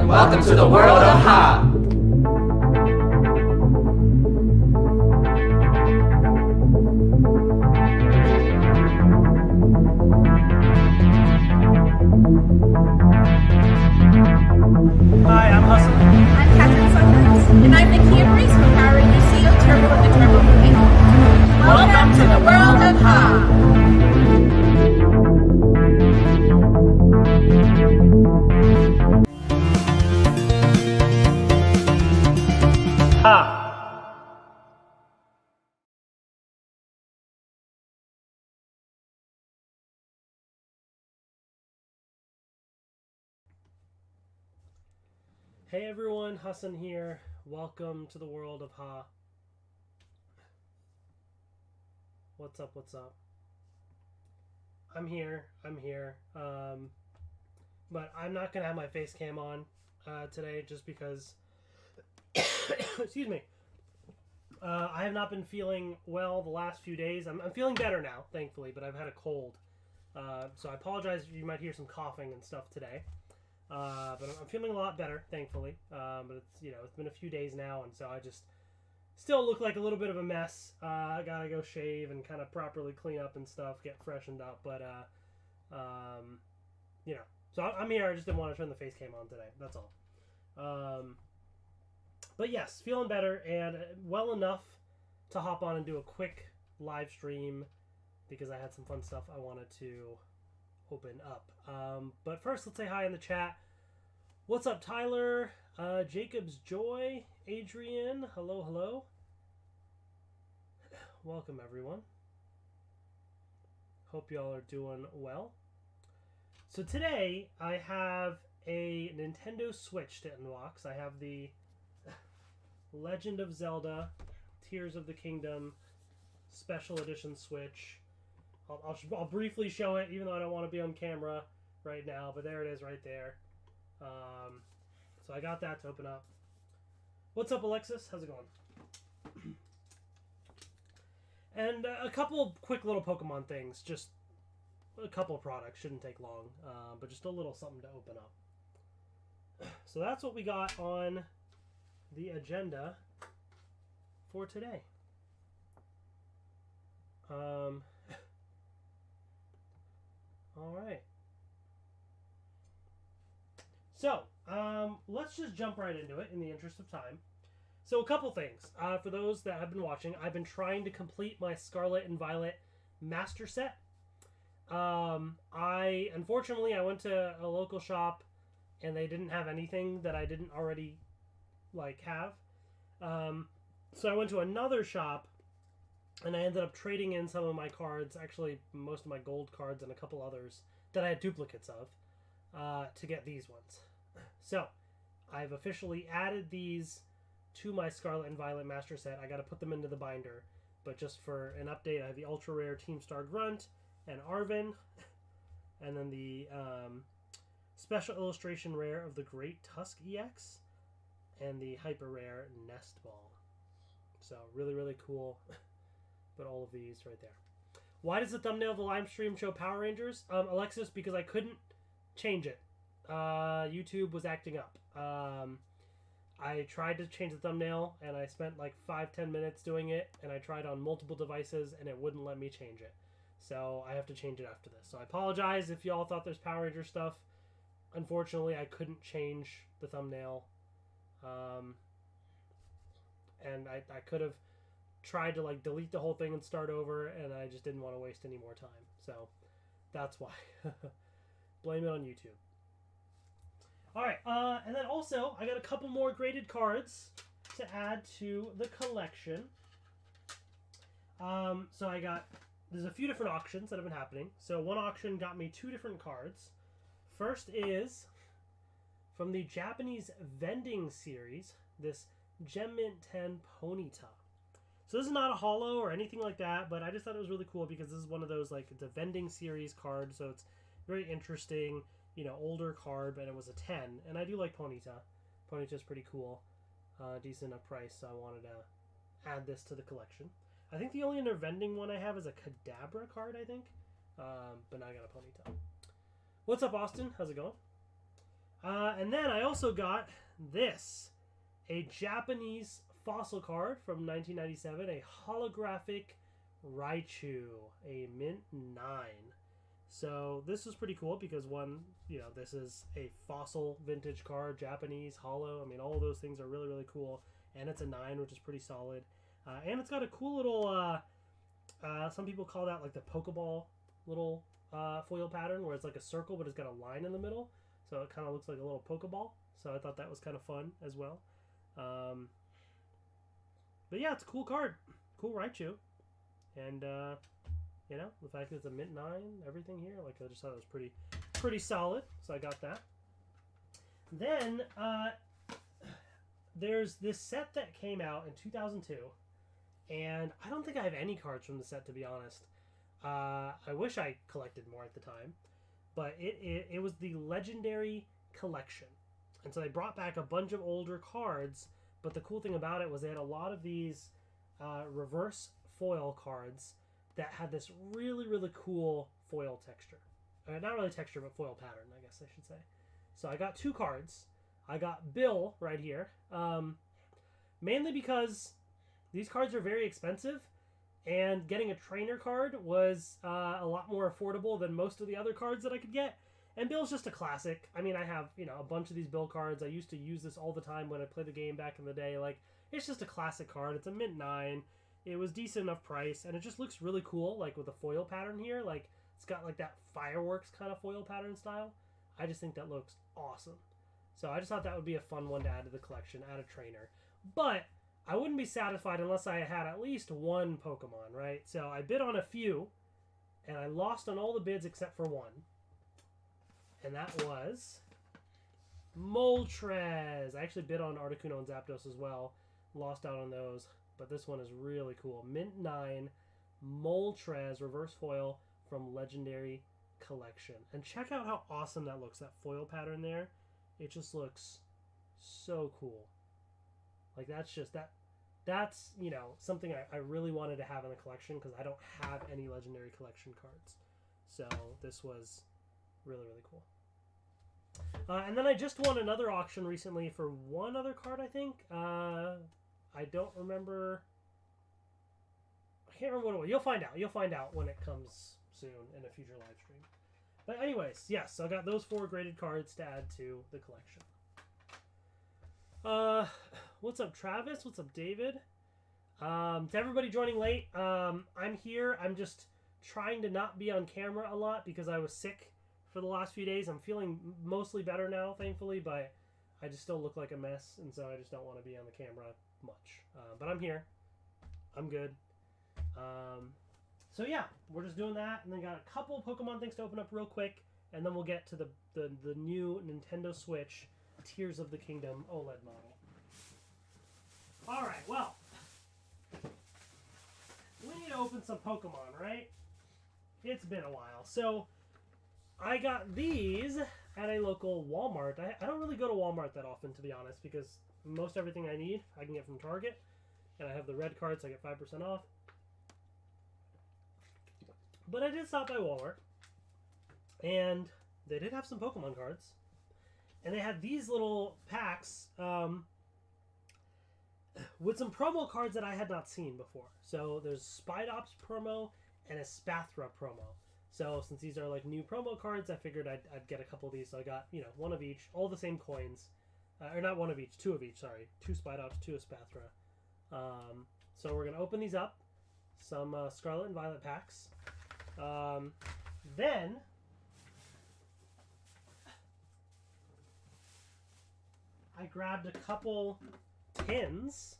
Welcome to the world of Ha! Hi, I'm Hustle. I'm Catherine Summers. And I'm Nikki Embrace from Power Rangers CEO Turbo and the Turbo Movie. Welcome to the world of Ha! Ha! Hey everyone, Hassan here. Welcome to the world of Ha. What's up, what's up? I'm here. But I'm not going to have my face cam on today just because, excuse me, I have not been feeling well the last few days. I'm feeling better now, thankfully, but I've had a cold. So I apologize if you might hear some coughing and stuff today. But I'm feeling a lot better, thankfully. But it's been a few days now, and so I just still look like a little bit of a mess. I gotta go shave and kind of properly clean up and stuff, get freshened up. But so I'm here. I just didn't want to turn the face cam on today. That's all. But yes, feeling better and well enough to hop on and do a quick live stream because I had some fun stuff I wanted to open up. But first, let's say hi in the chat. What's up, Tyler? Jacob's Joy, Adrian, hello. Welcome, everyone. Hope y'all are doing well. So today, I have a Nintendo Switch to unbox. I have the Legend of Zelda, Tears of the Kingdom, Special Edition Switch. I'll briefly show it, even though I don't want to be on camera right now, but there it is right there. So I got that to open up. What's up, Alexis? How's it going? And a couple quick little Pokemon things. Just a couple of products. Shouldn't take long, but just a little something to open up. So that's what we got on the agenda for today. All right. So, let's just jump right into it in the interest of time. So, a couple things. For those that have been watching, I've been trying to complete my Scarlet and Violet Master Set. Unfortunately, I went to a local shop and they didn't have anything that I didn't already, have. So I went to another shop and I ended up trading in some of my cards, actually most of my gold cards and a couple others that I had duplicates of, to get these ones. So, I've officially added these to my Scarlet and Violet Master Set. I got to put them into the binder, but just for an update, I have the Ultra Rare Team Star Grunt and Arven, and then the Special Illustration Rare of the Great Tusk EX, and the Hyper Rare Nest Ball. So, really, really cool. Put all of these right there. Why does the thumbnail of the live stream show Power Rangers? Alexis, because I couldn't change it. YouTube was acting up. I tried to change the thumbnail, and I spent like 5-10 minutes doing it, and I tried on multiple devices, and it wouldn't let me change it. So I have to change it after this. So I apologize if y'all thought there's Power Ranger stuff. Unfortunately, I couldn't change the thumbnail. And I could have tried to delete the whole thing and start over, and I just didn't want to waste any more time. So that's why. Blame it on YouTube. Alright, and then also I got a couple more graded cards to add to the collection. So there's a few different auctions that have been happening. So one auction got me 2 different cards. First is from the Japanese vending series, this Gem Mint 10 Ponyta. So this is not a holo or anything like that, but I just thought it was really cool because this is one of those, it's a vending series card, so it's very interesting, older card, but it was a 10. And I do like Ponyta. Ponyta's pretty cool. Decent enough price, so I wanted to add this to the collection. I think the only other vending one I have is a Kadabra card, I think. But now I got a Ponyta. What's up, Austin? How's it going? And then I also got this, a Japanese fossil card from 1997, a holographic Raichu, a Mint 9. So this was pretty cool because one, this is a fossil vintage card, Japanese, holo. I mean, all of those things are really, really cool. And it's a 9, which is pretty solid. And it's got a cool little, some people call that like the Pokeball little foil pattern where it's like a circle, but it's got a line in the middle. So it kind of looks like a little Pokeball. So I thought that was kind of fun as well. But yeah, it's a cool card. Cool Raichu. And, the fact that it's a Mint 9, everything here, like I just thought it was pretty solid. So I got that. Then, there's this set that came out in 2002. And I don't think I have any cards from the set, to be honest. I wish I collected more at the time. But it was the Legendary Collection. And so they brought back a bunch of older cards. But the cool thing about it was they had a lot of these reverse foil cards that had this really, really cool foil texture. Not really texture, but foil pattern, I guess I should say. So I got 2 cards. I got Bill right here. Mainly because these cards are very expensive. And getting a trainer card was a lot more affordable than most of the other cards that I could get. And Bill's just a classic. I mean, I have, a bunch of these Bill cards. I used to use this all the time when I played the game back in the day. Like, it's just a classic card. It's a Mint 9. It was decent enough price. And it just looks really cool, like, with the foil pattern here. Like, it's got, like, that fireworks kind of foil pattern style. I just think that looks awesome. So I just thought that would be a fun one to add to the collection, add a trainer. But I wouldn't be satisfied unless I had at least one Pokemon, right? So I bid on a few, and I lost on all the bids except for one. And that was Moltres. I actually bid on Articuno and Zapdos as well. Lost out on those. But this one is really cool. Mint 9 Moltres reverse foil from Legendary Collection. And check out how awesome that looks. That foil pattern there. It just looks so cool. Like that's just that's something I really wanted to have in the collection because I don't have any Legendary Collection cards. So this was really, really cool. And then I just won another auction recently for one other card, I think. I don't remember. I can't remember what it was. You'll find out. You'll find out when it comes soon in a future live stream. But anyways, yes, so I got those 4 graded cards to add to the collection. What's up, Travis? What's up, David? To everybody joining late, I'm here. I'm just trying to not be on camera a lot because I was sick for the last few days. I'm feeling mostly better now, thankfully, but I just still look like a mess, and so I just don't want to be on the camera much. But I'm here. I'm good. So yeah, we're just doing that, and then got a couple Pokemon things to open up real quick, and then we'll get to the new Nintendo Switch Tears of the Kingdom OLED model. Alright, well, we need to open some Pokemon, right? It's been a while. So, I got these at a local Walmart. I don't really go to Walmart that often, to be honest, because most everything I need I can get from Target. And I have the red card, so I get 5% off. But I did stop by Walmart. And they did have some Pokemon cards. And they had these little packs with some promo cards that I had not seen before. So there's Spidops promo and a Spathra promo. So since these are like new promo cards, I figured I'd get a couple of these. So I got, one of each, all the same coins. Or not one of each, 2 of each, sorry. 2 Spidops, 2 of Spathra. So we're going to open these up. Some Scarlet and Violet packs. Then I grabbed a couple tins,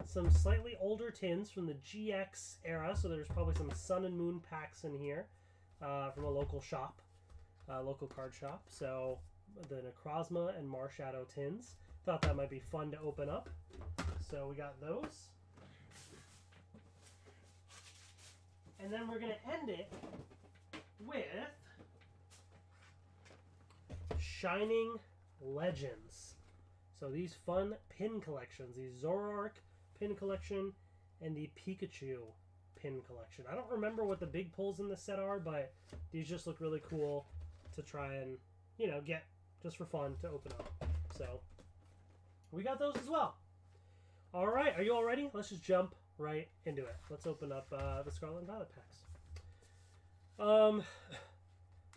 some slightly older tins from the GX era, so there's probably some Sun and Moon packs in here from a local shop, local card shop. So the Necrozma and Marshadow tins. Thought that might be fun to open up. So we got those. And then we're going to end it with Shining Legends. So these fun pin collections, the Zoroark pin collection and the Pikachu pin collection. I don't remember what the big pulls in this set are, but these just look really cool to try and, get just for fun to open up. So we got those as well. All right, are you all ready? Let's just jump right into it. Let's open up the Scarlet and Violet packs.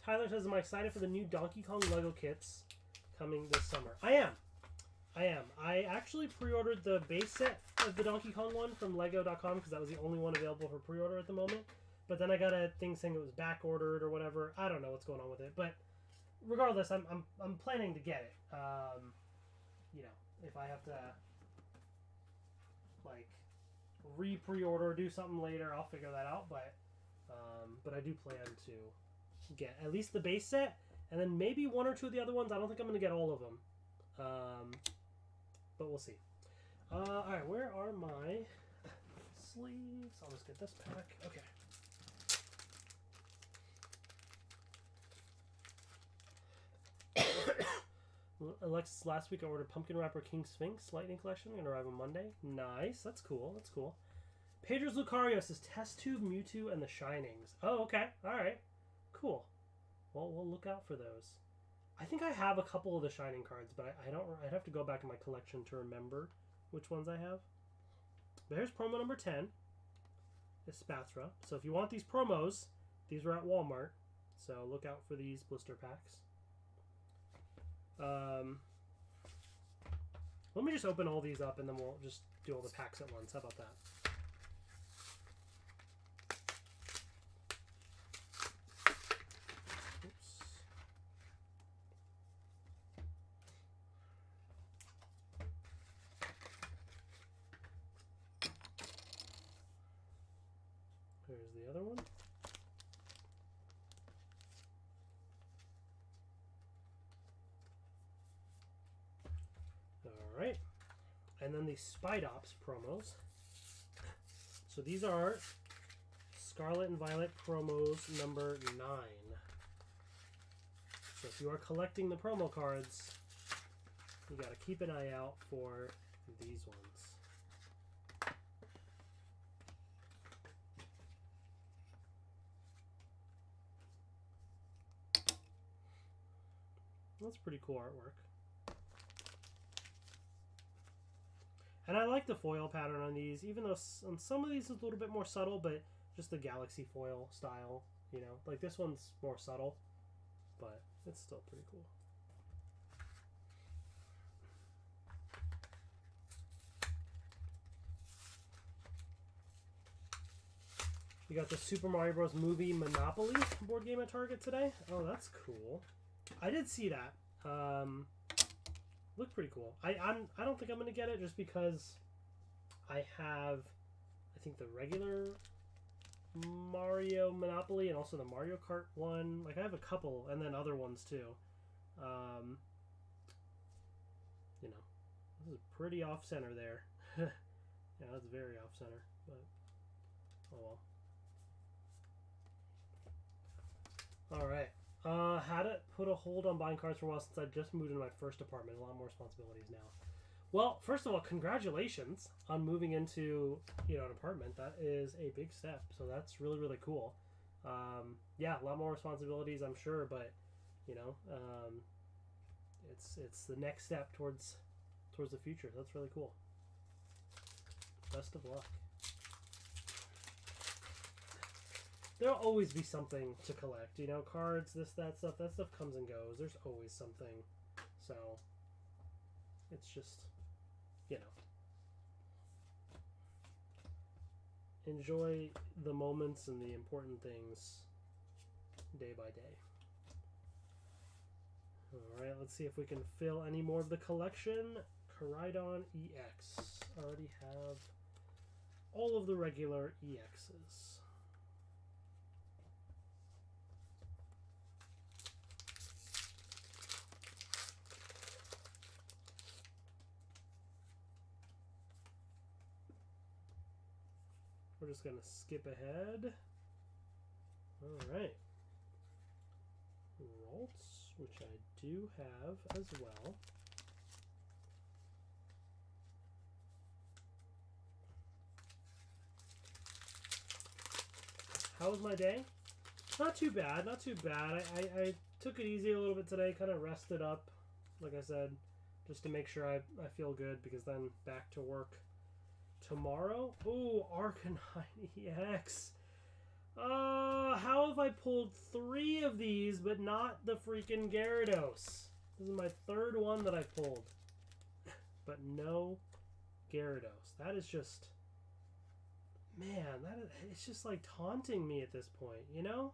Tyler says, am I excited for the new Donkey Kong Lego kits coming this summer? I am. I actually pre-ordered the base set of the Donkey Kong one from Lego.com because that was the only one available for pre-order at the moment. But then I got a thing saying it was back ordered or whatever. I don't know what's going on with it, but regardless, I'm planning to get it. You know, if I have to like pre-order or do something later, I'll figure that out. But I do plan to get at least the base set, and then maybe one or two of the other ones. I don't think I'm going to get all of them. But we'll see. Alright, where are my sleeves? I'll just get this pack. Okay. Alexis, last week I ordered Pumpkin Wrapper King Sphinx Lightning Collection. Gonna arrive on Monday. Nice. That's cool. That's cool. Pedro's Lucario says Test Tube, Mewtwo, and the Shinings. Oh, okay. Alright. Cool. Well, we'll look out for those. I think I have a couple of the Shining cards, but I don't. I'd have to go back in my collection to remember which ones I have. But here's promo number 10. It's Spatra. So if you want these promos, these were at Walmart. So look out for these blister packs. Let me just open all these up and then we'll just do all the packs at once. How about that? There's the other one. Alright. And then the Spidops promos. So these are Scarlet and Violet promos number 9. So if you are collecting the promo cards, you gotta keep an eye out for these ones. That's pretty cool artwork. And I like the foil pattern on these, even though on some of these it's a little bit more subtle, but just the galaxy foil style, you know. Like this one's more subtle, but it's still pretty cool. You got the Super Mario Bros. Movie Monopoly board game at Target today. Oh, that's cool. I did see that. Looked pretty cool. I don't think I'm gonna get it just because I have, I think, the regular Mario Monopoly and also the Mario Kart one. Like I have a couple and then other ones too. You know, this is pretty off center there. Yeah, that's very off center, but oh well. All right. Had to put a hold on buying cards for a while since I just moved into my first apartment. A lot more responsibilities now. Well, first of all, congratulations on moving into, you know, an apartment. That is a big step. So that's really, really cool. Yeah, a lot more responsibilities, I'm sure, but you know, it's the next step towards the future. That's really cool. Best of luck. There'll always be something to collect, you know, cards, this, that stuff comes and goes. There's always something. So, it's just, you know, enjoy the moments and the important things day by day. Alright, let's see if we can fill any more of the collection. Caridon EX. Already have all of the regular EXs. We're just going to skip ahead. Alright. Ralts, which I do have as well. How was my day? Not too bad, not too bad. I took it easy a little bit today, kind of rested up, like I said, just to make sure I feel good, because then back to work tomorrow. Ooh, Arcanine EX. How have I pulled 3 of these, but not the freaking Gyarados? This is my 3rd one that I pulled. But no Gyarados. That is just... Man, it's just like taunting me at this point, you know?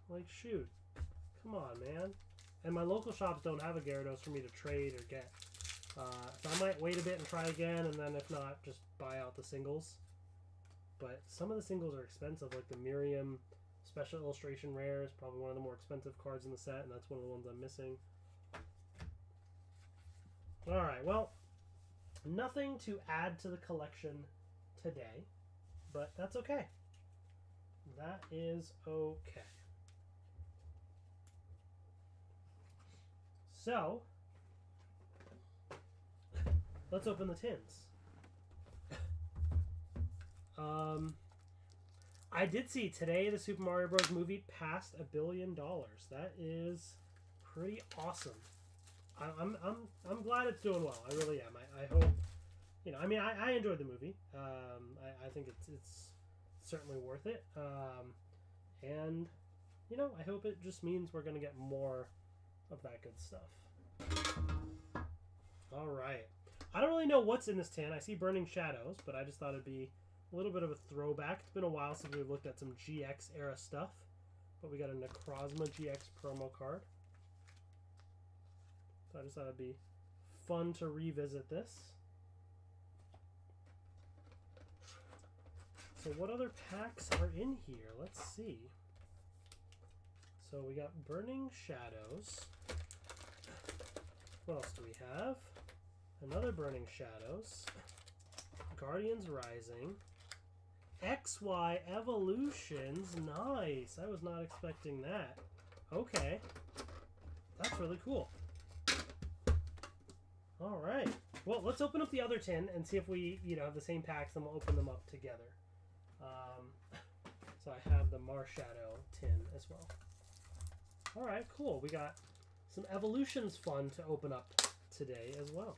Like, shoot. Come on, man. And my local shops don't have a Gyarados for me to trade or get. So I might wait a bit and try again, and then if not, just buy out the singles. But some of the singles are expensive, like the Miriam Special Illustration Rare is probably one of the more expensive cards in the set, and that's one of the ones I'm missing. Alright, well, nothing to add to the collection today, but that's okay. That is okay. So, let's open the tins. I did see today the Super Mario Bros. Movie passed $1 billion. That is pretty awesome. I'm glad it's doing well. I really am. I hope, you know, I mean, I enjoyed the movie. I think it's certainly worth it. And, you know, I hope it just means we're going to get more of that good stuff. All right. I don't really know what's in this tin. I see Burning Shadows, but I just thought it'd be a little bit of a throwback. It's been a while since we've looked at some GX era stuff, but we got a Necrozma GX promo card. So I just thought it'd be fun to revisit this. So what other packs are in here? Let's see. So we got Burning Shadows. What else do we have? Another Burning Shadows. Guardians Rising. XY Evolutions. Nice. I was not expecting that. Okay. That's really cool. Alright. Well, let's open up the other tin and see if we, you know, have the same packs, and we'll open them up together. So I have the Marshadow tin as well. Alright, cool. We got some Evolutions fun to open up today as well.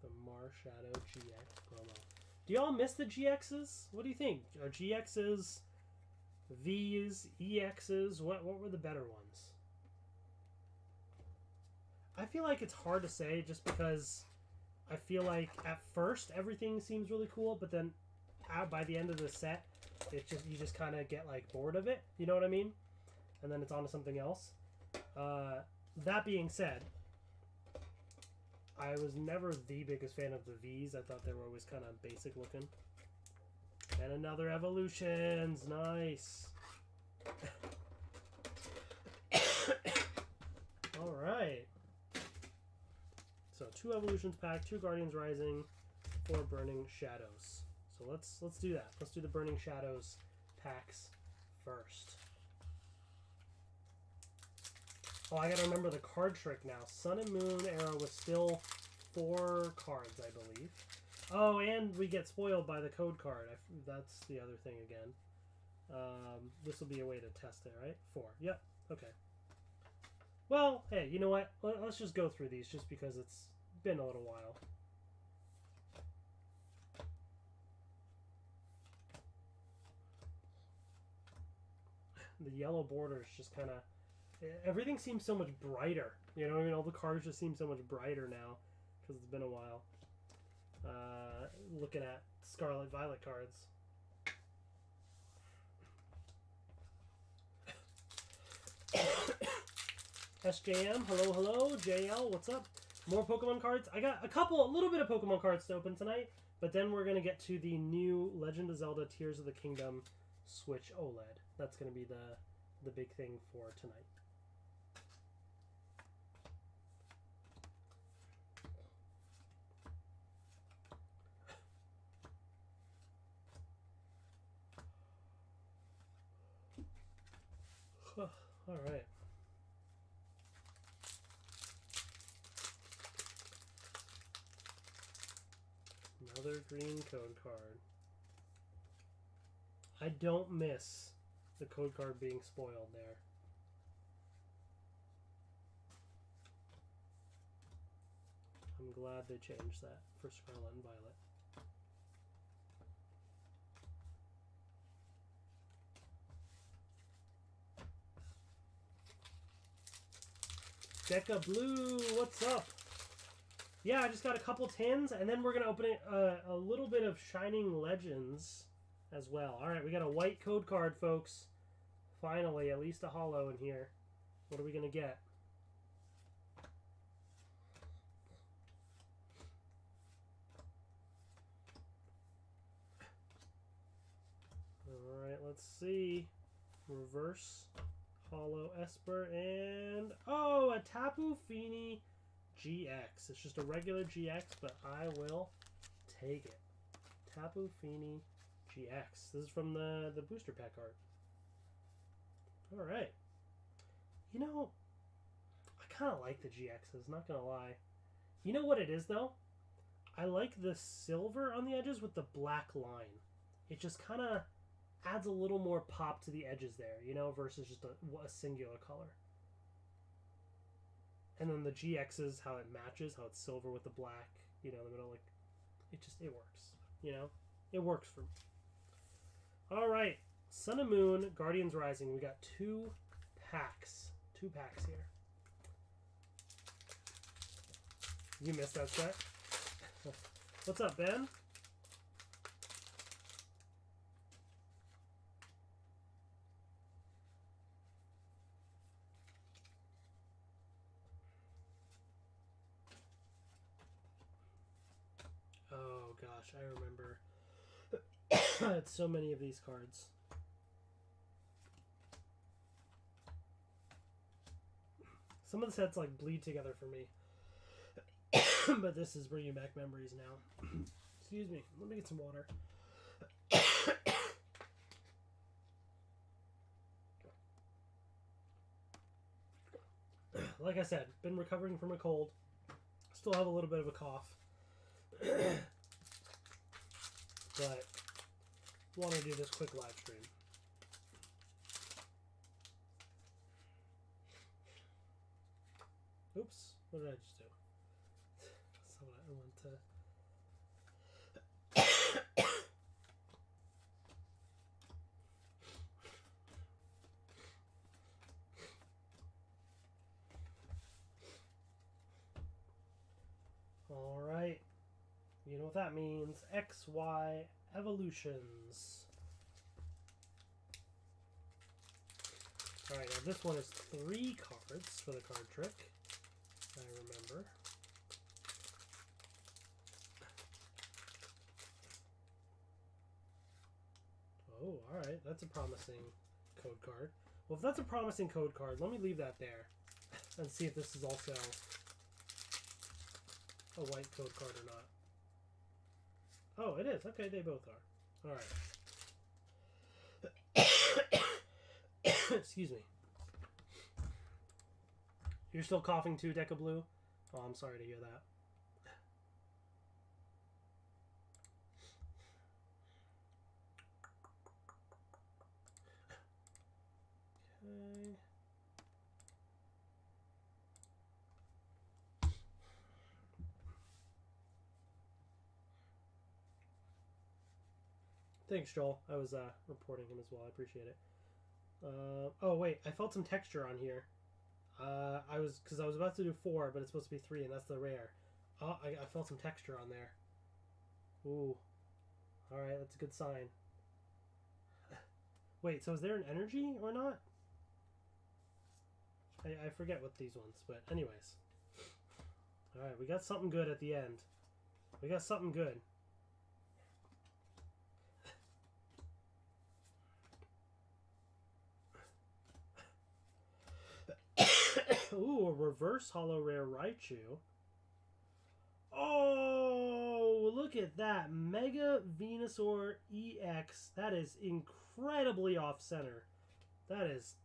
The Marshadow GX promo. Do y'all miss the GXs? What do you think? Are GXs, Vs, EXs? What were the better ones? I feel like it's hard to say, just because I feel like at first everything seems really cool, but then by the end of the set, you just kind of get like bored of it. You know what I mean? And then it's on to something else. That being said, I was never the biggest fan of the Vs. I thought they were always kind of basic looking. And another Evolutions. Nice. Alright. So 2 Evolutions pack, 2 Guardians Rising, 4 Burning Shadows. So let's do that. Let's do the Burning Shadows packs first. Oh, I gotta remember the card trick now. Sun and Moon era was still 4 cards, I believe. Oh, and we get spoiled by the code card. That's the other thing again. This will be a way to test it, right? 4. Yep. Okay. Well, hey, you know what? Let's just go through these, just because it's been a little while. The yellow border is just kind of... Everything seems so much brighter. You know what I mean? All the cards just seem so much brighter now, because it's been a while. Looking at Scarlet Violet cards. SJM, hello, JL, what's up? More Pokemon cards. I got a little bit of Pokemon cards to open tonight, but then we're going to get to the new Legend of Zelda Tears of the Kingdom Switch OLED. That's going to be the big thing for tonight. All right. Another green code card. I don't miss the code card being spoiled there. I'm glad they changed that for Scarlet and Violet. Deca Blue, what's up? Yeah, I just got a couple tins, and then we're going to open it, a little bit of Shining Legends as well. All right, we got a white code card, folks. Finally, at least a holo in here. What are we going to get? All right, let's see. Reverse, holo Esper, and oh, a Tapu Fini GX. It's just a regular GX, but I will take it. Tapu Fini GX. This is from the booster pack art. All right. You know, I kind of like the GXs, not going to lie. You know what it is, though? I like the silver on the edges with the black line. It just kind of adds a little more pop to the edges there, you know, versus just a singular color. And then the GXs, how it matches, how it's silver with the black, you know, in the middle, like, it works, you know? It works for me. All right, Sun and Moon, Guardians Rising. We got two packs here. You missed that set? What's up, Ben? Oh gosh, I remember. I had so many of these cards. Some of the sets like bleed together for me. But this is bringing back memories now. Excuse me. Let me get some water. Like I said, been recovering from a cold. Still have a little bit of a cough. But want to do this quick live stream. Oops, what did I just do? So I went to... Alright. You know what that means. XY Evolutions. Alright, now this one is 3 cards for the card trick. I remember. Oh, alright. That's a promising code card. Well, if that's a promising code card, let me leave that there. And see if this is also a white code card or not. Oh, it is. Okay, they both are. Alright. Excuse me. You're still coughing too, Deca Blue? Oh, I'm sorry to hear that. Okay. Thanks, Joel. I was reporting him as well. I appreciate it. Oh, wait. I felt some texture on here. Because I was about to do 4, but it's supposed to be 3, and that's the rare. Oh, I felt some texture on there. Ooh. Alright, that's a good sign. Wait, so is there an energy or not? I forget what these ones, but anyways. Alright, we got something good at the end. We got something good. Ooh, a reverse holo rare Raichu. Oh, look at that. Mega Venusaur EX. That is incredibly off-center. That is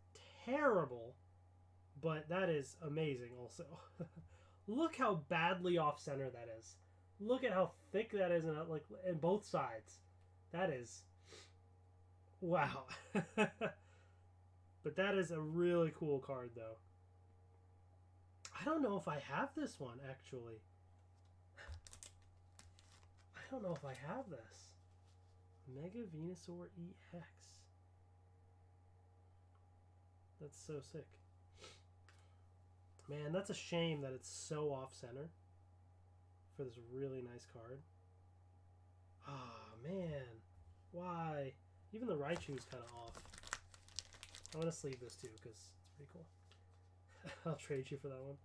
terrible. But that is amazing also. Look how badly off-center that is. Look at how thick that is, and like in both sides. That is, wow. But that is a really cool card, though. I don't know if I have this one, actually. I don't know if I have this. Mega Venusaur EX. That's so sick. Man, that's a shame that it's so off-center for this really nice card. Ah, man. Why? Even the Raichu's kind of off. I'm going to sleeve this too, because it's pretty cool. I'll trade you for that one.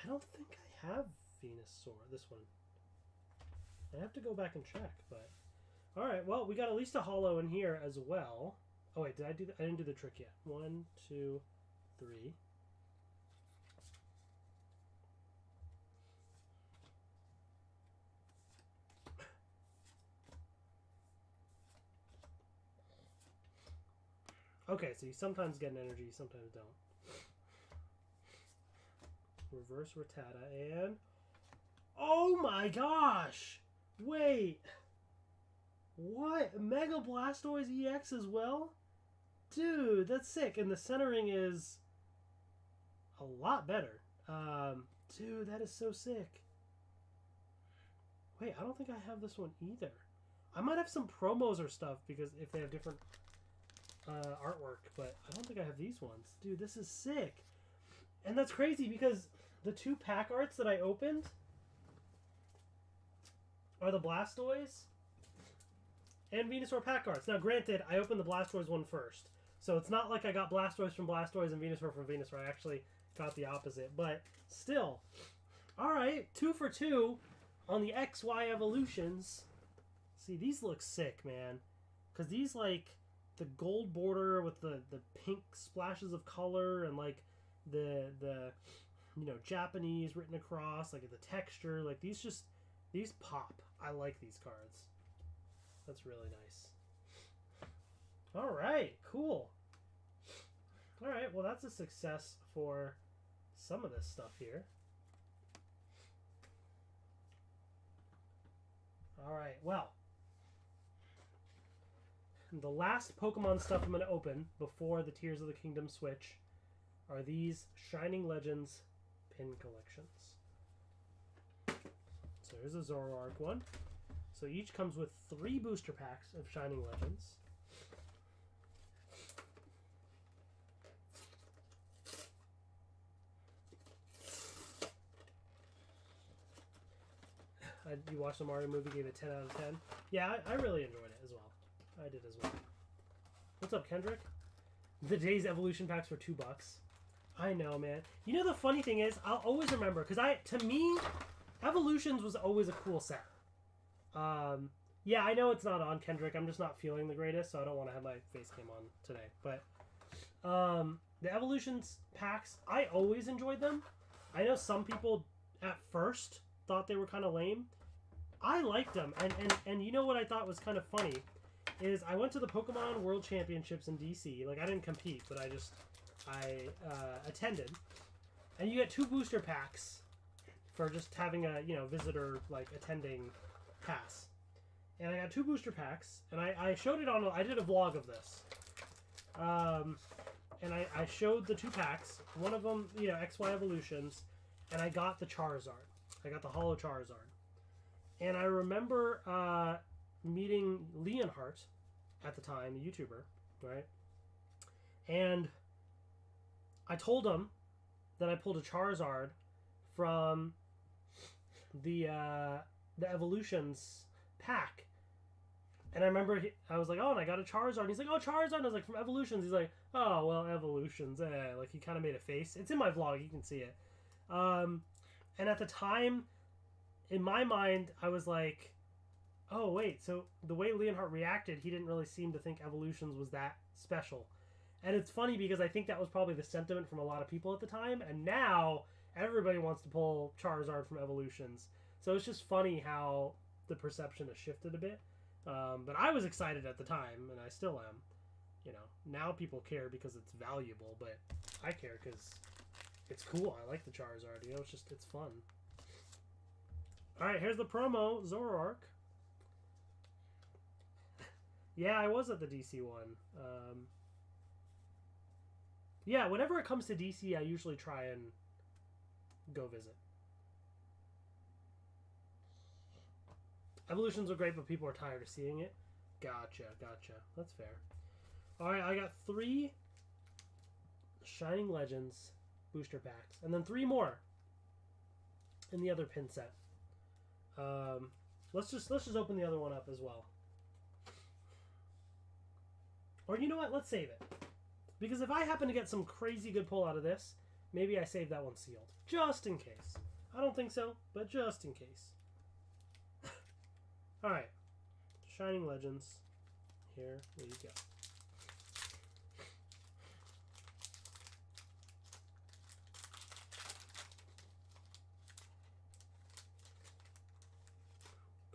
I don't think I have Venusaur, this one. I have to go back and check, but... Alright, well, we got at least a holo in here as well. Oh, wait, did I do that? I didn't do the trick yet. 1, 2, 3. Okay, so you sometimes get an energy, sometimes don't. Reverse Rattata, and... Oh my gosh! Wait! What? Mega Blastoise EX as well? Dude, that's sick. And the centering is a lot better. Dude, that is so sick. Wait, I don't think I have this one either. I might have some promos or stuff, because if they have different artwork, but I don't think I have these ones. Dude, this is sick. And that's crazy, because the 2 pack arts that I opened are the Blastoise and Venusaur pack arts. Now, granted, I opened the Blastoise one first, so it's not like I got Blastoise from Blastoise and Venusaur from Venusaur. I actually got the opposite, but still. Alright, 2 for 2 on the XY evolutions. See, these look sick, man. Because these, like, the gold border with the pink splashes of color and, like, the you know, Japanese written across, like, the texture, like, these pop. I like these cards. That's really nice. Alright, cool. Alright, well, that's a success for some of this stuff here. Alright, well. The last Pokemon stuff I'm going to open before the Tears of the Kingdom switch are these Shining Legends pin collections. So here's a Zoroark one. So each comes with 3 booster packs of Shining Legends. You watched the Mario movie, gave it 10 out of 10. Yeah, I really enjoyed it as well. I did as well. What's up, Kendrick? The Day's Evolution packs were $2. I know, man. You know, the funny thing is, I'll always remember, because to me, Evolutions was always a cool set. Yeah, I know it's not on, Kendrick. I'm just not feeling the greatest, so I don't want to have my face cam on today. But the Evolutions packs, I always enjoyed them. I know some people at first thought they were kind of lame. I liked them, and you know what I thought was kind of funny is I went to the Pokemon World Championships in DC. Like, I didn't compete, but I attended, and you get 2 booster packs for just having a, you know, visitor, like, attending pass. And I got 2 booster packs, and I showed it on, I did a vlog of this. And I showed the 2 packs, one of them, you know, XY Evolutions, and I got the Charizard. I got the Holo Charizard. And I remember meeting Leonhardt at the time, a YouTuber, right? And I told him that I pulled a Charizard from the Evolutions pack. And I remember I was like, oh, and I got a Charizard. And he's like, oh, Charizard. And I was like, from Evolutions. He's like, oh, well, Evolutions. Like, he kind of made a face. It's in my vlog. You can see it. And at the time, in my mind, I was like, oh, wait. So the way Leonhardt reacted, he didn't really seem to think Evolutions was that special. And it's funny because I think that was probably the sentiment from a lot of people at the time. And now everybody wants to pull Charizard from Evolutions. So it's just funny how the perception has shifted a bit. But I was excited at the time, and I still am. You know, now people care because it's valuable, but I care because it's cool. I like the Charizard. You know, it's fun. All right, here's the promo Zoroark. Yeah, I was at the DC one. Yeah, whenever it comes to DC, I usually try and go visit. Evolutions are great, but people are tired of seeing it. Gotcha. That's fair. Alright, I got 3 Shining Legends booster packs. And then 3 more in the other pin set. Let's just open the other one up as well. Or you know what? Let's save it. Because if I happen to get some crazy good pull out of this, maybe I save that one sealed. Just in case. I don't think so, but just in case. Alright. Shining Legends. Here we go.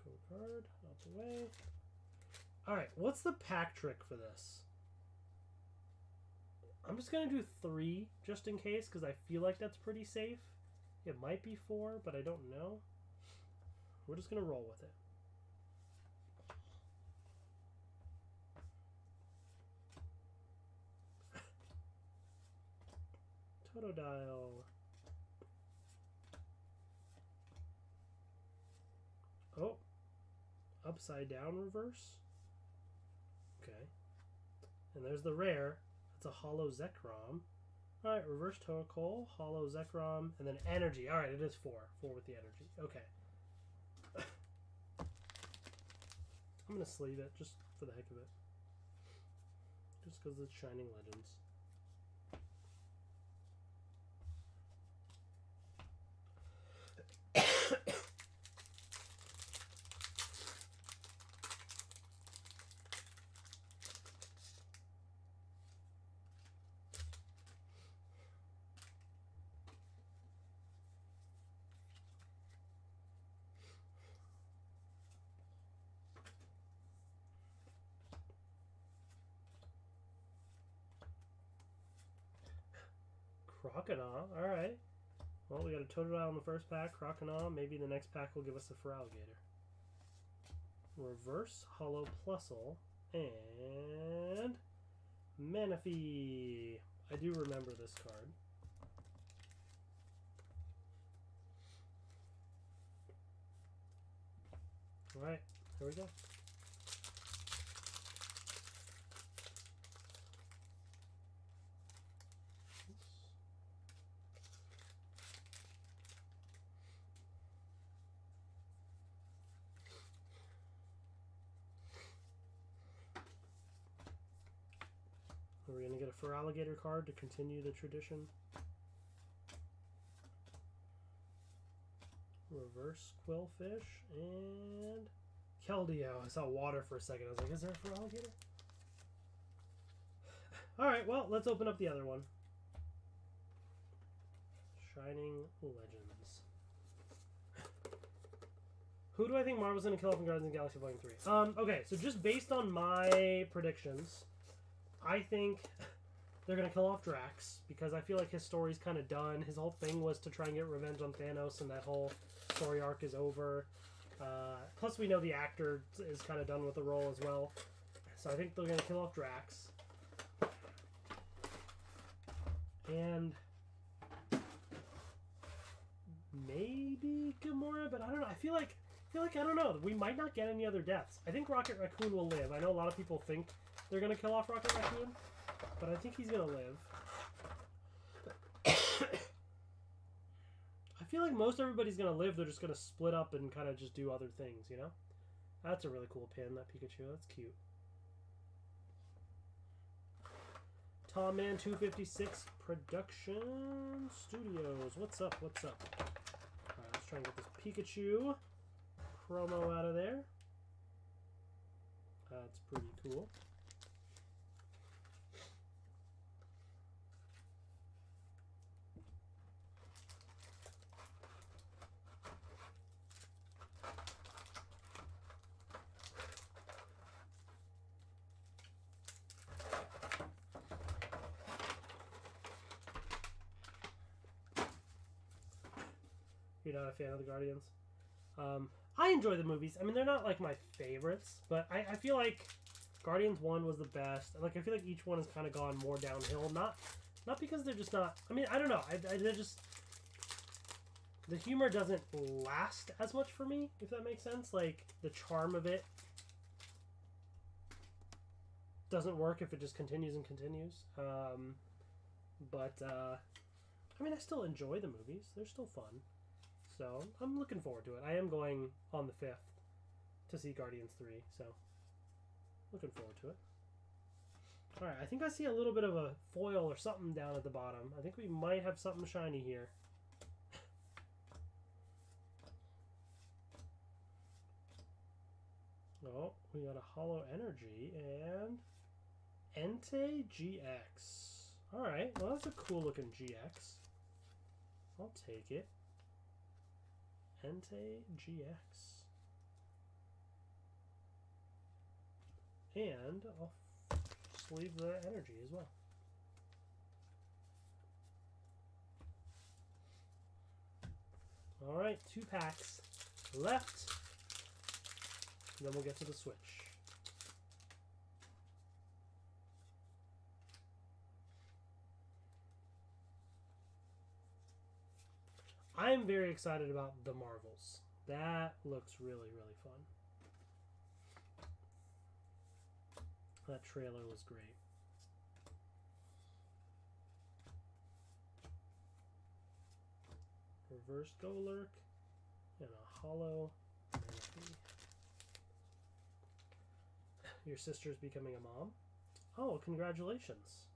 Code card. Out the way. Alright, what's the pack trick for this? I'm just going to do 3 just in case because I feel like that's pretty safe. It might be 4, but I don't know. We're just going to roll with it. Totodile. Oh. Upside down reverse. Okay. And there's the rare. It's a hollow Zekrom. Alright, reverse Torkoal, hollow Zekrom, and then energy. Alright, it is 4. 4 with the energy. Okay. I'm going to sleeve it just for the heck of it. Just because it's Shining Legends. Croconaw, alright. Well, we got a Totodile in the first pack, Croconaw. Maybe the next pack will give us a Feraligatr. Reverse Hollow Plusle and Manaphy. I do remember this card. Alright, here we go. We're going to get a Feraligatr card to continue the tradition. Reverse Quillfish and Keldeo. I saw water for a second. I was like, is there a Feraligatr? Alright, well, let's open up the other one. Shining Legends. Who do I think Marvel's going to kill off in Guardians of the Galaxy Volume 3? Okay, so just based on my predictions, I think they're going to kill off Drax, because I feel like his story's kind of done. His whole thing was to try and get revenge on Thanos, and that whole story arc is over. Plus, we know the actor is kind of done with the role as well. So I think they're going to kill off Drax. And maybe Gamora, but I don't know. I feel like I don't know. We might not get any other deaths. I think Rocket Raccoon will live. I know a lot of people think they're going to kill off Rocket Raccoon, but I think he's going to live. I feel like most everybody's going to live. They're just going to split up and kind of just do other things, you know? That's a really cool pin, that Pikachu. That's cute. Tom Man 256 Production Studios. What's up? What's up? Alright, let's try and get this Pikachu promo out of there. That's pretty cool. You're not a fan of the Guardians? I enjoy the movies. I mean, they're not like my favorites, but I feel like Guardians 1 was the best. Like, I feel like each one has kind of gone more downhill. Not because they're just not... I mean, I don't know. They're just... The humor doesn't last as much for me, if that makes sense. Like, the charm of it doesn't work if it just continues and continues. But I mean, I still enjoy the movies. They're still fun. So, I'm looking forward to it. I am going on the 5th to see Guardians 3, so looking forward to it. Alright, I think I see a little bit of a foil or something down at the bottom. I think we might have something shiny here. Oh, we got a Hollow Energy and Entei GX. Alright, well that's a cool looking GX. I'll take it. Entei GX. And I'll sleeve the energy as well. Alright, 2 packs left. Then we'll get to the Switch. I'm very excited about the Marvels. That looks really, really fun. That trailer was great. Reverse Golurk and a Hollow Energy. Your sister's becoming a mom? Oh, congratulations.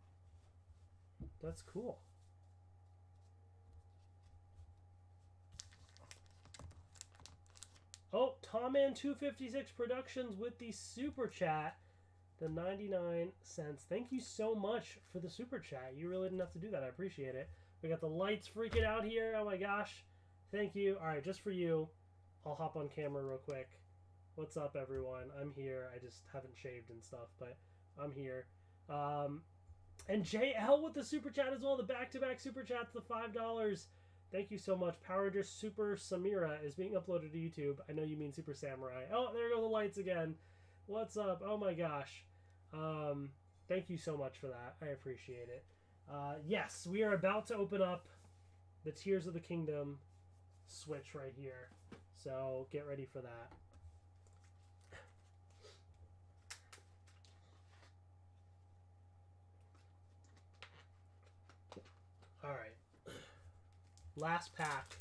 That's cool. Oh, Tomman256 Productions with the super chat. The 99 cents. Thank you so much for the super chat. You really didn't have to do that. I appreciate it. We got the lights freaking out here. Oh my gosh. Thank you. All right, just for you, I'll hop on camera real quick. What's up, everyone? I'm here. I just haven't shaved and stuff, but I'm here. And JL with the super chat as well. The back-to-back super chats, the $5. Thank you so much. Power Rangers Super Samira is being uploaded to YouTube. I know you mean Super Samurai. Oh, there go the lights again. What's up? Oh my gosh. Thank you so much for that. I appreciate it. Yes, we are about to open up the Tears of the Kingdom Switch right here. So get ready for that. Alright. Last pack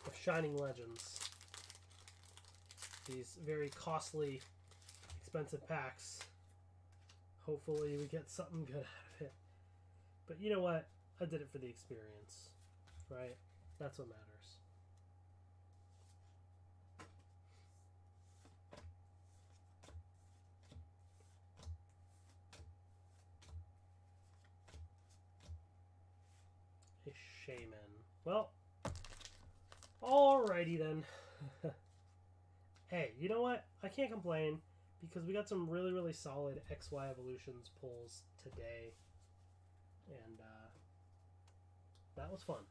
of Shining Legends. These very costly, expensive packs. Hopefully we get something good out of it. But you know what? I did it for the experience. Right? That's what matters. A shaman. Well, alrighty then. Hey, you know what? I can't complain because we got some really, really solid XY Evolutions pulls today. And that was fun.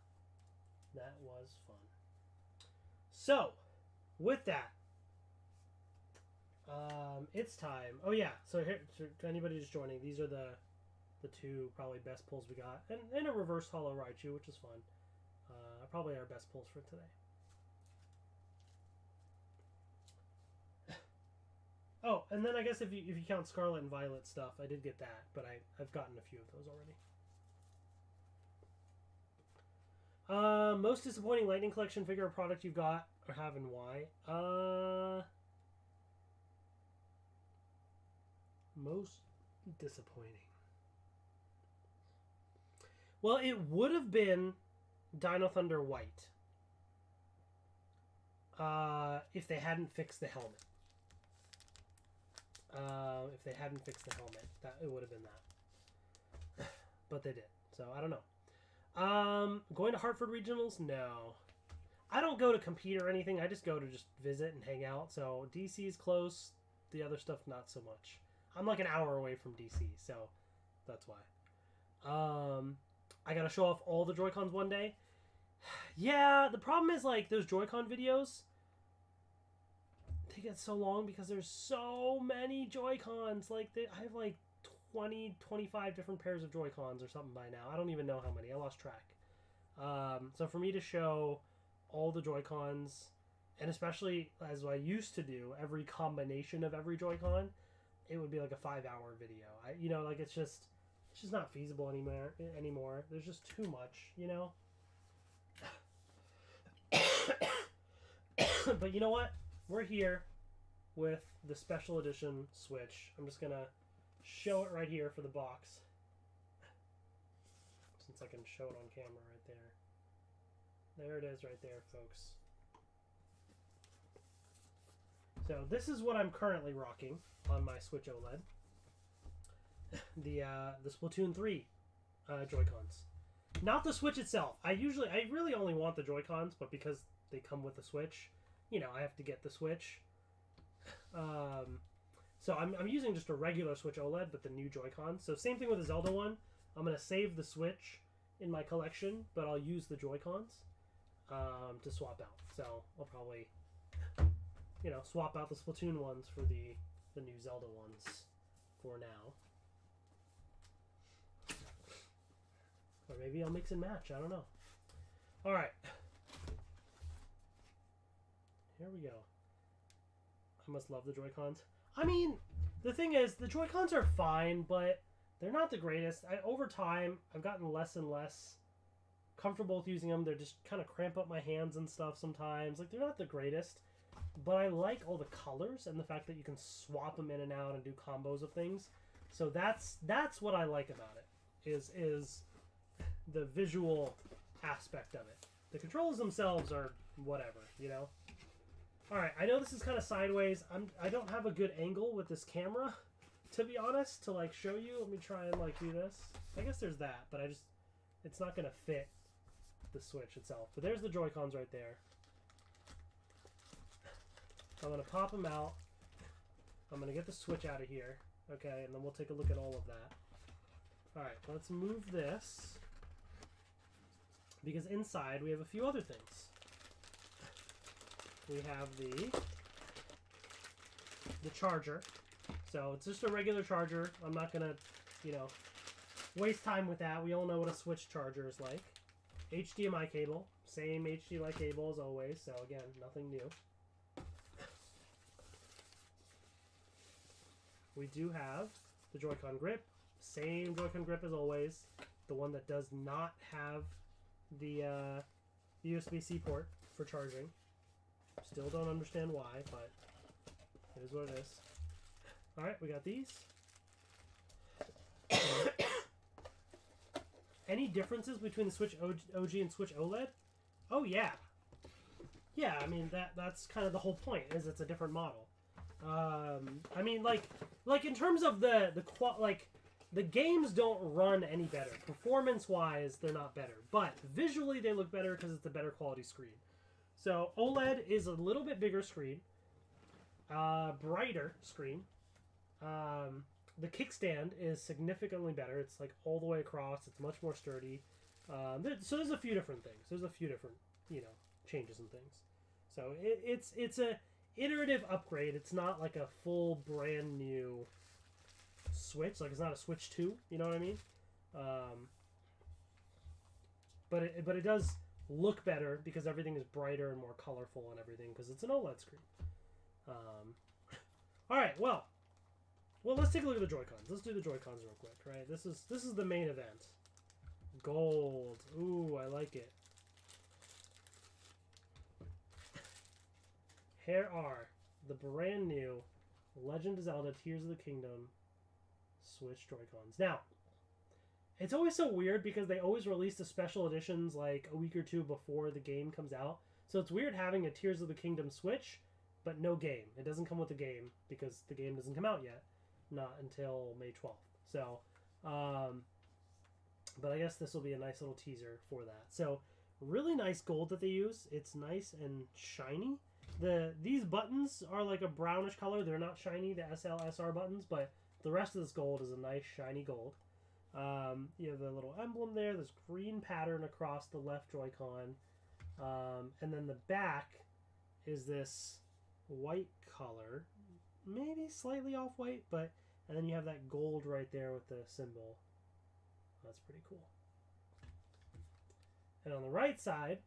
That was fun. So, with that, it's time. Oh yeah, so here, to anybody just joining, these are the 2 probably best pulls we got. And a reverse hollow Raichu, which is fun. Probably our best pulls for today. Oh, and then I guess if you count Scarlet and Violet stuff, I did get that, but I've gotten a few of those already. Most disappointing Lightning Collection figure or product you've got or have and why? Most disappointing. Well, it would have been Dino Thunder White if they hadn't fixed the helmet. If they hadn't fixed the helmet, it would have been that. But they did, so I don't know. Going to Hartford Regionals? No. I don't go to compete or anything. I just go to just visit and hang out. So DC's close. The other stuff, not so much. I'm like an hour away from DC, so that's why. I gotta show off all the Joy-Cons one day. Yeah, the problem is like those Joy-Con videos, they get so long because there's so many Joy-Cons. Like I have like 20, 25 different pairs of Joy-Cons or something by now. I don't even know how many. I lost track. So for me to show all the Joy-Cons, and especially as I used to do, every combination of every Joy-Con, it would be like a 5-hour video. Like it's just not feasible anymore. There's just too much, But you know what? We're here with the special edition Switch. I'm just gonna show it right here for the box, since I can show it on camera right there. There it is right there, folks. So this is what I'm currently rocking on my Switch OLED. The Splatoon 3 Joy-Cons. Not the Switch itself. I really only want the Joy-Cons, but because they come with the Switch, I have to get the Switch. So I'm using just a regular Switch OLED, but the new Joy-Cons. So same thing with the Zelda one. I'm going to save the Switch in my collection, but I'll use the Joy-Cons to swap out. So I'll probably, swap out the Splatoon ones for the new Zelda ones for now. Or maybe I'll mix and match. I don't know. All right. Here we go. I must love the Joy-Cons. I mean, the thing is, the Joy-Cons are fine, but they're not the greatest. Over time, I've gotten less and less comfortable with using them. They're just kind of cramp up my hands and stuff sometimes. Like, they're not the greatest, but I like all the colors and the fact that you can swap them in and out and do combos of things. So that's what I like about it, is the visual aspect of it. The controls themselves are whatever, Alright, I know this is kind of sideways. I don't have a good angle with this camera, to be honest, to like show you. Let me try and like do this. I guess there's that, but it's not going to fit the Switch itself. But there's the Joy-Cons right there. I'm going to pop them out. I'm going to get the Switch out of here. Okay, and then we'll take a look at all of that. Alright, let's move this, because inside we have a few other things. We have the charger. So it's just a regular charger. I'm not going to, waste time with that. We all know what a Switch charger is like. HDMI cable. Same HDMI cable as always. So again, nothing new. We do have the Joy-Con grip. Same Joy-Con grip as always. The one that does not have the USB-C port for charging. Still don't understand why, but it is what it is. Alright, we got these. Any differences between the Switch OG and Switch OLED? Oh yeah. Yeah, I mean that's kind of the whole point, is it's a different model. I mean like in terms of the games don't run any better. Performance-wise, they're not better, but visually they look better because it's a better quality screen. So OLED is a little bit bigger screen, brighter screen. The kickstand is significantly better. It's like all the way across. It's much more sturdy. So there's a few different things. There's a few different changes and things. So it's a iterative upgrade. It's not like a full brand new Switch. Like it's not a Switch 2. You know what I mean? But it does look better because everything is brighter and more colorful and everything because it's an OLED screen. All right, well, let's take a look at the Joy-Cons. Let's do the Joy-Cons real quick, right? This is the main event. Gold. Ooh, I like it. Here are the brand new Legend of Zelda Tears of the Kingdom Switch Joy-Cons. Now, it's always so weird because they always release the special editions like a week or two before the game comes out. So it's weird having a Tears of the Kingdom Switch, but no game. It doesn't come with the game because the game doesn't come out yet. Not until May 12th. So, but I guess this will be a nice little teaser for that. So, really nice gold that they use. It's nice and shiny. These buttons are like a brownish color. They're not shiny, the SL, SR buttons, but the rest of this gold is a nice shiny gold. You have the little emblem there, this green pattern across the left Joy-Con. And then the back is this white color, maybe slightly off white, but and then you have that gold right there with the symbol. That's pretty cool. And on the right side,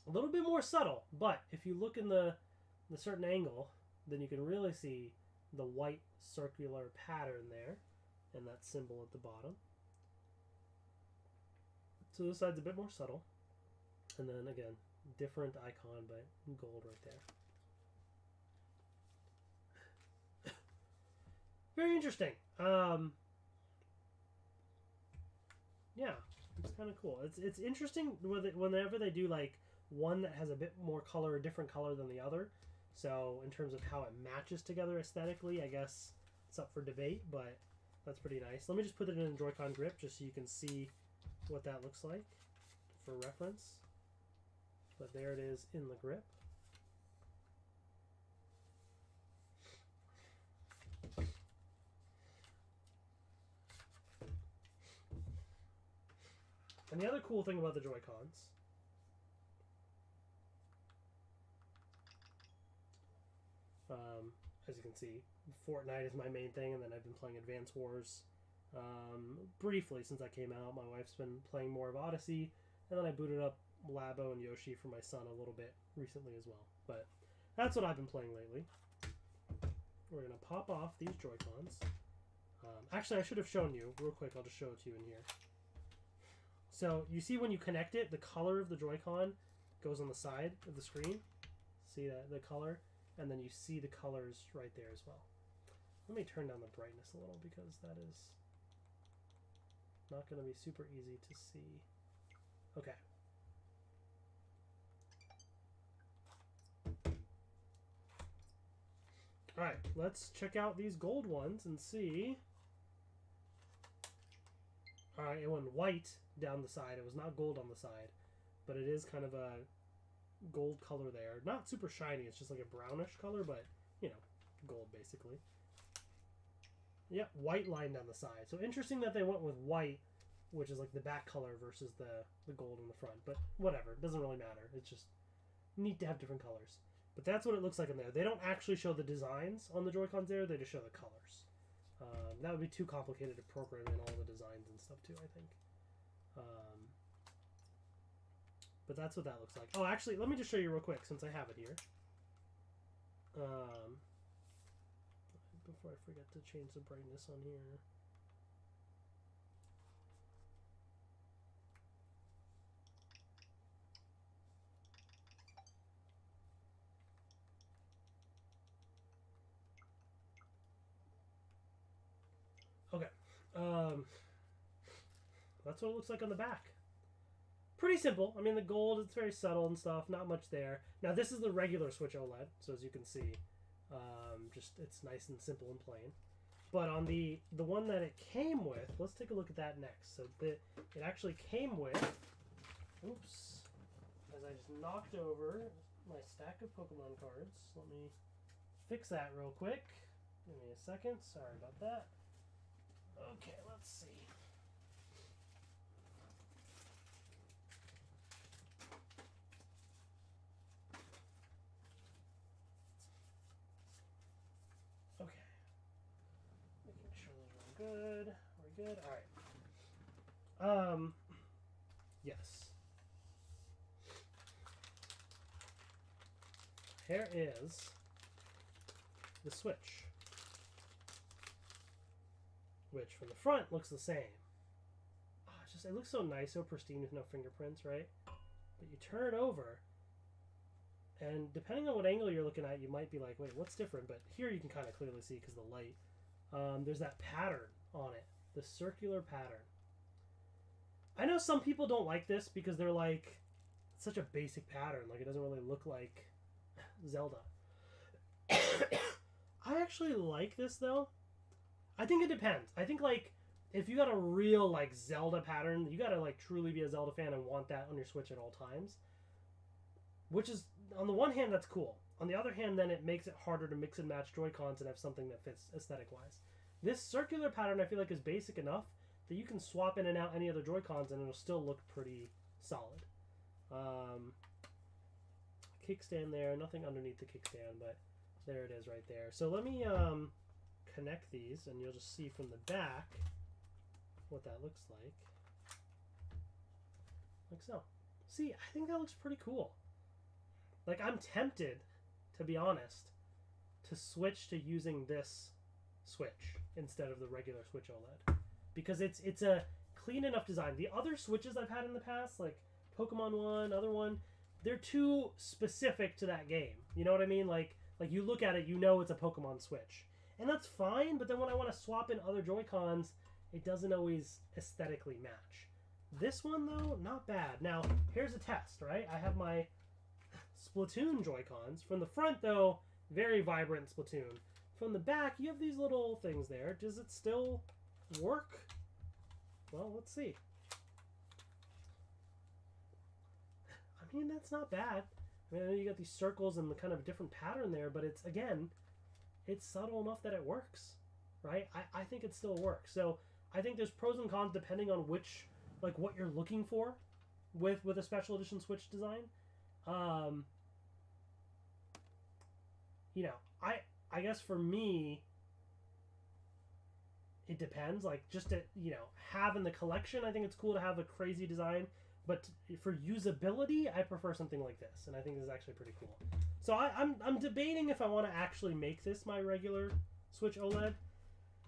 a little bit more subtle, but if you look in the certain angle, then you can really see the white circular pattern there and that symbol at the bottom. So this side's a bit more subtle. And then again, different icon, but gold right there. Very interesting. Yeah, it's kind of cool. It's interesting whenever they do like one that has a bit more color, a different color than the other. So in terms of how it matches together aesthetically, I guess it's up for debate, but that's pretty nice. Let me just put it in a Joy-Con grip just so you can see what that looks like for reference. But there it is in the grip. And the other cool thing about the Joy-Cons, as you can see, Fortnite is my main thing, and then I've been playing Advance Wars briefly since that came out. My wife's been playing more of Odyssey, and then I booted up Labo and Yoshi for my son a little bit recently as well. But that's what I've been playing lately. We're going to pop off these Joy-Cons. Actually, I should have shown you real quick. I'll just show it to you in here. So you see when you connect it, the color of the Joy-Con goes on the side of the screen. See that the color? And then you see the colors right there as well. Let me turn down the brightness a little because that is not going to be super easy to see. Okay. Alright, let's check out these gold ones and see. Alright, it went white down the side. It was not gold on the side, but it is kind of a gold color there. Not super shiny, it's just like a brownish color, but, you know, gold basically. Yep, white line down the side. So interesting that they went with white, which is like the back color versus the gold in the front. But whatever, it doesn't really matter. It's just neat to have different colors. But that's what it looks like in there. They don't actually show the designs on the Joy-Cons there, they just show the colors. That would be too complicated to program in all the designs and stuff too, I think. But that's what that looks like. Oh, actually, let me just show you real quick since I have it here. Before I forget to change the brightness on here. Okay. That's what it looks like on the back. Pretty simple. I mean, the gold, it's very subtle and stuff. Not much there. Now, this is the regular Switch OLED. So, as you can see, just it's nice and simple and plain. But on the one that it came with, let's take a look at that next. So, it actually came with... Oops. As I just knocked over my stack of Pokemon cards. Let me fix that real quick. Give me a second. Sorry about that. Okay, let's see. Okay. Making sure those are good. We're good. All right. Yes. Here is the Switch, which from the front looks the same. Oh, it looks so nice, so pristine with no fingerprints, right? But you turn it over, and depending on what angle you're looking at, you might be like, wait, what's different? But here you can kind of clearly see because of the light. There's that pattern on it, the circular pattern. I know some people don't like this because they're like, it's such a basic pattern, like it doesn't really look like Zelda. I actually like this though. I think it depends. I think like if you got a real like Zelda pattern, you gotta like truly be a Zelda fan and want that on your Switch at all times. Which is, on the one hand, that's cool. On the other hand, then it makes it harder to mix and match Joy-Cons and have something that fits aesthetic-wise. This circular pattern I feel like is basic enough that you can swap in and out any other Joy-Cons and it'll still look pretty solid. Kickstand there, nothing underneath the kickstand, but there it is right there. So let me connect these, and you'll just see from the back what that looks like. Like so. See, I think that looks pretty cool. Like, I'm tempted, to be honest, to switch to using this Switch instead of the regular Switch OLED, because it's a clean enough design. The other Switches I've had in the past, like Pokemon one, other one, they're too specific to that game. You know what I mean? Like you look at it, you know it's a Pokemon Switch, and that's fine. But then when I want to swap in other Joy-Cons, it doesn't always aesthetically match. This one though, not bad. Now here's a test, right? I have my Splatoon Joy-Cons. From the front though, very vibrant Splatoon. From the back, you have these little things there. Does it still work? Well, let's see. I mean, that's not bad. I mean, I know you got these circles and the kind of different pattern there, but it's, again, it's subtle enough that it works, right? I think it still works. So I think there's pros and cons depending on which, like, what you're looking for with a special edition Switch design. You know, I guess for me, it depends. Like, just to, you know, have in the collection, I think it's cool to have a crazy design. But for usability, I prefer something like this, and I think this is actually pretty cool. So I'm debating if I want to actually make this my regular Switch OLED.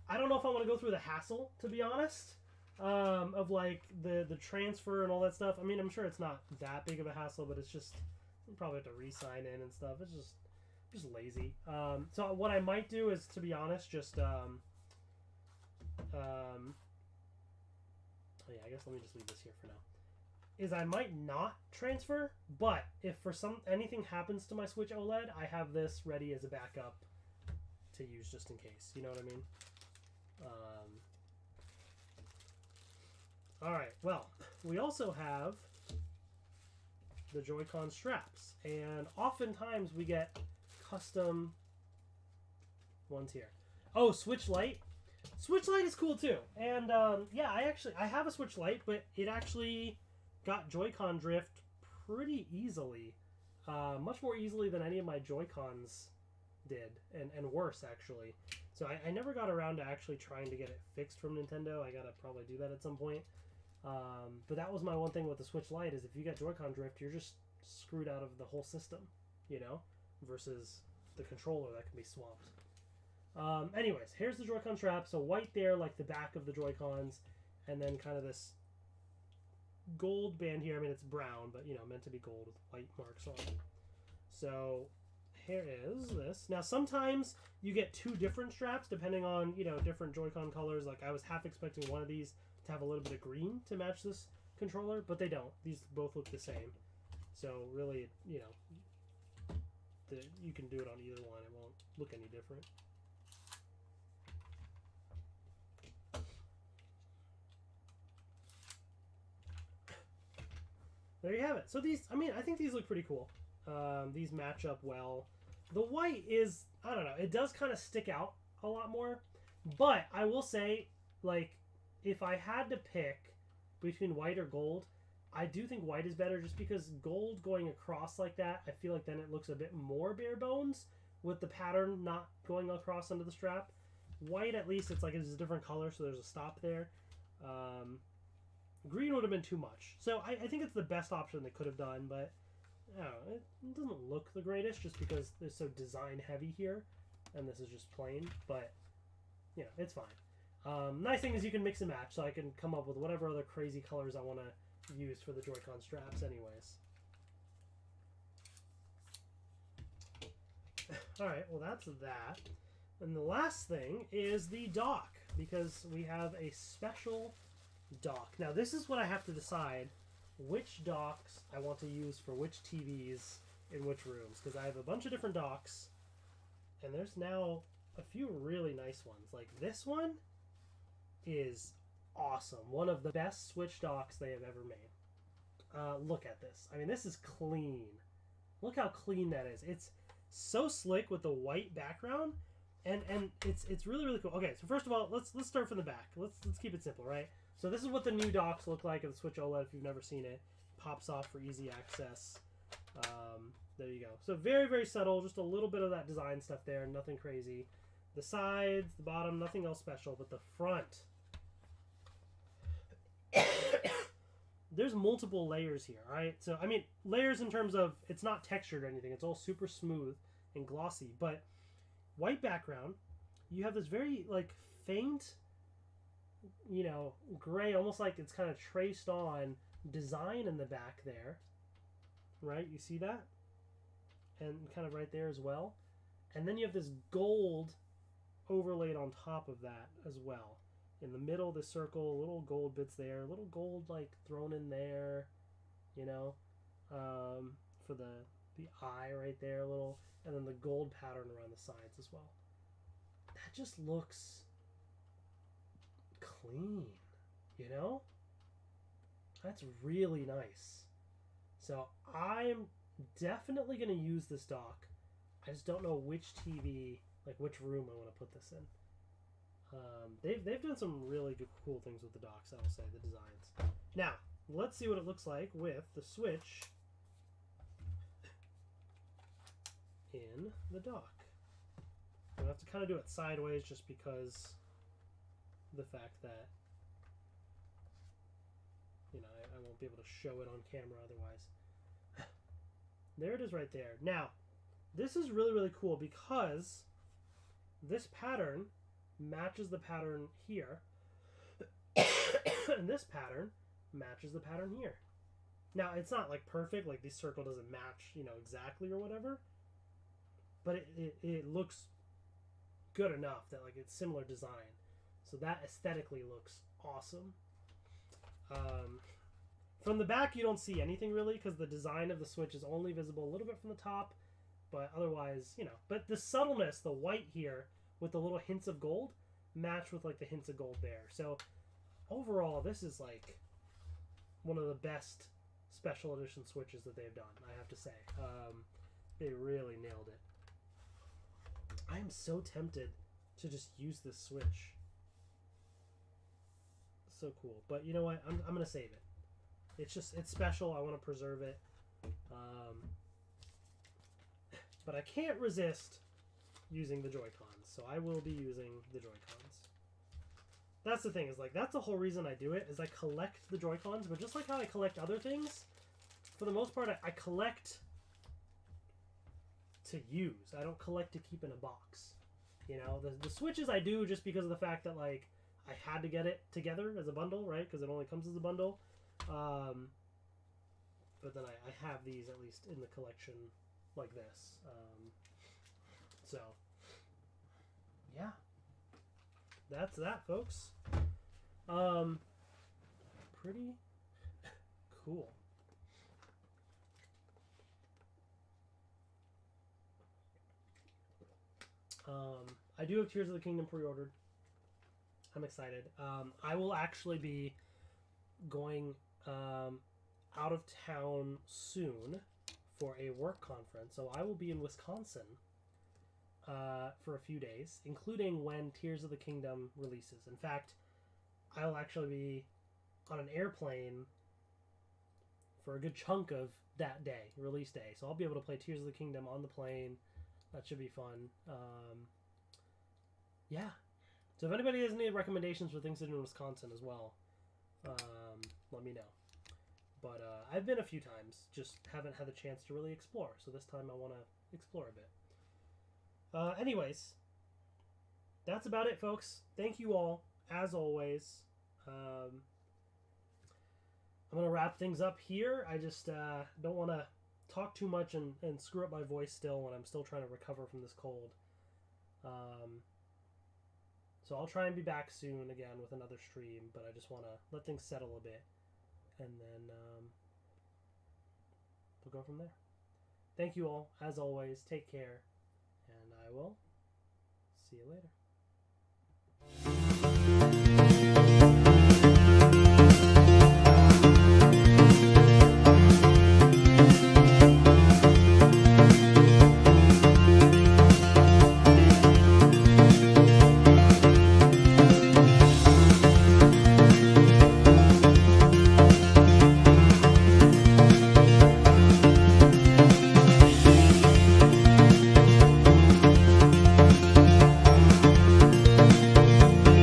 I don't know if I want to go through the hassle, to be honest, of like the transfer and all that stuff. I mean, I'm sure it's not that big of a hassle, but it's just you probably have to re-sign in and stuff. It's just lazy. So what I might do is, to be honest, just oh yeah, I guess let me just leave this here for now. Is I might not transfer, but if for anything happens to my Switch OLED, I have this ready as a backup to use just in case. You know what I mean? All right. Well, we also have the Joy-Con straps, and oftentimes we get custom ones here. Oh, Switch Lite. Switch Lite is cool too, and yeah, I have a Switch Lite, but it actually got Joy-Con drift pretty easily, much more easily than any of my Joy-Cons did, and worse actually. So I never got around to actually trying to get it fixed from Nintendo. I gotta probably do that at some point. But that was my one thing with the Switch Lite, is if you get Joy-Con drift, you're just screwed out of the whole system, you know, versus the controller that can be swapped. Anyways, here's the Joy-Con strap. So white there, like the back of the Joy-Cons, and then kind of this gold band here. I mean, it's brown, but, you know, meant to be gold with white marks on it. So here is this. Now, sometimes you get two different straps depending on, you know, different Joy-Con colors. Like, I was half expecting one of these to have a little bit of green to match this controller, but they don't. These both look the same. So really, you know, you can do it on either one. It won't look any different. There you have it. So these, I mean, I think these look pretty cool. These match up well. The white is, I don't know, it does kind of stick out a lot more. But I will say, like, if I had to pick between white or gold, I do think white is better, just because gold going across like that, I feel like then it looks a bit more bare bones with the pattern not going across under the strap. White, at least, it's like it's a different color, so there's a stop there. Green would have been too much. So I think it's the best option they could have done, but I don't know, it doesn't look the greatest just because they're so design heavy here, and this is just plain, but, you know, it's fine. Nice thing is you can mix and match, so I can come up with whatever other crazy colors I want to use for the Joy-Con straps anyways. Alright, well that's that. And the last thing is the dock, because we have a special dock. Now this is what I have to decide, which docks I want to use for which TVs in which rooms, because I have a bunch of different docks, and there's now a few really nice ones. Like this one is awesome. One of the best Switch docks they have ever made. Look at this. I mean, this is clean. Look how clean that is. It's so slick with the white background, and it's really, really cool. Okay, so first of all, let's start from the back. Let's keep it simple, right? So this is what the new docks look like of the Switch OLED if you've never seen it. pops off for easy access. There you go. So very, very subtle. Just a little bit of that design stuff there. Nothing crazy. The sides, the bottom, nothing else special. But the front... There's multiple layers here, right? So, I mean, layers in terms of it's not textured or anything. It's all super smooth and glossy. But white background, you have this very, like, faint, you know, gray, almost like it's kind of traced on design in the back there. Right? You see that? And kind of right there as well. And then you have this gold overlaid on top of that as well. In the middle, the circle, little gold bits there, little gold like thrown in there, you know, for the eye right there, a little, and then the gold pattern around the sides as well. That just looks clean, you know? That's really nice. So I'm definitely going to use this dock. I just don't know which TV, like which room I want to put this in. They've done some really good, cool things with the docks, I will say, the designs. Now, let's see what it looks like with the Switch in the dock. I'm going to have to kind of do it sideways just because the fact that, you know, I won't be able to show it on camera otherwise. There it is right there. Now, this is really, really cool because this pattern matches the pattern here. And this pattern matches the pattern here. Now, it's not like perfect, like this circle doesn't match, you know, exactly or whatever. But it looks good enough that like it's similar design. So that aesthetically looks awesome. From the back, you don't see anything really because the design of the Switch is only visible a little bit from the top. But otherwise, you know. But the subtleness, the white here, with the little hints of gold, match with like the hints of gold there. So overall, this is like one of the best special edition Switches that they've done, I have to say. They really nailed it. I am so tempted to just use this Switch. So cool. But you know what? I'm going to save it. It's special. I want to preserve it. But I can't resist using the Joy-Cons, so I will be using the Joy-Cons. That's the thing, is like that's the whole reason I do it, is I collect the Joy-Cons, but just like how I collect other things, for the most part I collect to use. I don't collect to keep in a box. You know, the Switches I do just because of the fact that like I had to get it together as a bundle, right? Because it only comes as a bundle. But then I have these at least in the collection like this. So, yeah. That's that, folks. Pretty cool. I do have Tears of the Kingdom pre-ordered. I'm excited. I will actually be going out of town soon for a work conference. So I will be in Wisconsin for a few days, including when Tears of the Kingdom releases. In fact, I'll actually be on an airplane for a good chunk of that day, release day. So I'll be able to play Tears of the Kingdom on the plane. That should be fun. Yeah. So if anybody has any recommendations for things to do in Wisconsin as well, let me know. But I've been a few times, just haven't had the chance to really explore. So this time I want to explore a bit. Anyways, that's about it, folks. Thank you all, as always. I'm going to wrap things up here. I just don't want to talk too much and screw up my voice still when I'm still trying to recover from this cold. So I'll try and be back soon again with another stream, but I just want to let things settle a bit. And then we'll go from there. Thank you all, as always. Take care, and I will see you later.